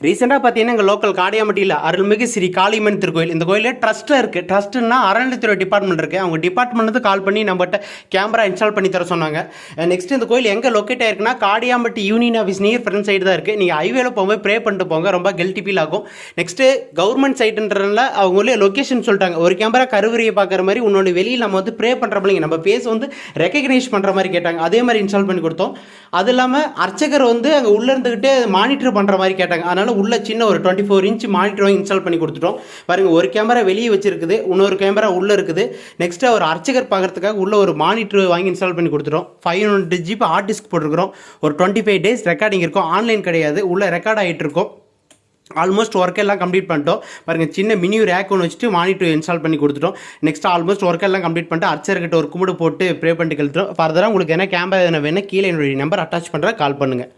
ரீசெண்டாக பார்த்தீங்கன்னா எங்கள் லோக்கல் காடியாம்பட்டியில் அருள்மிகு ஸ்ரீ காளியம்மன் திருக்கோயில், இந்த கோயிலில் ட்ரஸ்ட்டில் இருக்குது. ட்ரஸ்ட்டுன்னா அறநிலைத்துறை டிபார்ட்மெண்ட் இருக்குது. அவங்க டிபார்ட்மெண்ட் கால் பண்ணி நம்மகிட்ட கேமரா இன்ஸ்டால் பண்ணி தர சொன்னாங்க. நெக்ஸ்ட் இந்த கோயில் எங்கே லொக்கேட் ஆயிருக்குன்னா Kadiyampatti union office near front side தான் இருக்குது. நீங்கள் ஹைவேல போகும்போது ப்ரே பண்ணிட்டு போங்க, ரொம்ப கெல்ட்டி ஃபீல் ஆகும். நெக்ஸ்ட்டு கவர்மெண்ட் சைட்டுன்றதுனால அவங்களே லொக்கேஷன் சொல்லிட்டாங்க. ஒரு கேமரா கருவறையை பார்க்குற மாதிரி இன்னொன்று வெளியில் நம்ம வந்து ப்ரே பண்ணுற பிள்ளைங்க நம்ம பேஸ் வந்து ரெக்கக்னைஸ் பண்ணுற மாதிரி கேட்டாங்க. அதே மாதிரி இன்ஸ்டால் பண்ணி கொடுத்தோம். அது இல்லாமல் அர்ச்சகர் வந்து அங்கே உள்ளே இருந்துக்கிட்டே மானிட்டர் பண்ணுற மாதிரி கேட்டாங்க. அதனால் உள்ள சின்ன ஒரு 24 இன்ச் மானிட்டர் வாங்கி இன்ஸ்டால் பண்ணி கொடுத்துட்டோம். பாருங்கள், ஒரு கேமரா வெளியே வச்சிருக்குது, இன்னொரு கேமரா உள்ளே இருக்குது. நெக்ஸ்ட்டு ஒரு அர்ச்சகர் பார்க்கறதுக்காக உள்ள ஒரு மானிட்டர் வாங்கி இன்ஸ்டால் பண்ணி கொடுத்துட்டோம். 500 GB ஹார்ட் டிஸ்க் போட்டிருக்கிறோம். ஒரு 25 days ரெக்கார்டிங் இருக்கும். ஆன்லைன் கிடையாது, உள்ள ரெக்கார்ட் ஆகிட்டு இருக்கும். ஆல்மோஸ்ட் ஒர்க் எல்லாம் கம்ப்ளீட் பண்ணிட்டோம். பாருங்கள், சின்ன மினி ரேக் ஒன்று வச்சுட்டு மானிட்டர் இன்ஸ்டால் பண்ணி கொடுத்துட்டோம். நெக்ஸ்ட் ஆல்மோஸ்ட் ஒர்க் எல்லாம் கம்ப்ளீட் பண்ணிட்டு அர்ச்சர்கிட்ட ஒரு கும்பிடு போட்டு ப்ரே பண்ணிட்டு கழுத்துறோம். ஃபர்தராக உங்களுக்கு என்ன கேமரா எதனா வேணும், கீழே என்னுடைய நம்பர் அட்டாச் பண்ணுறேன், கால் பண்ணுங்கள்.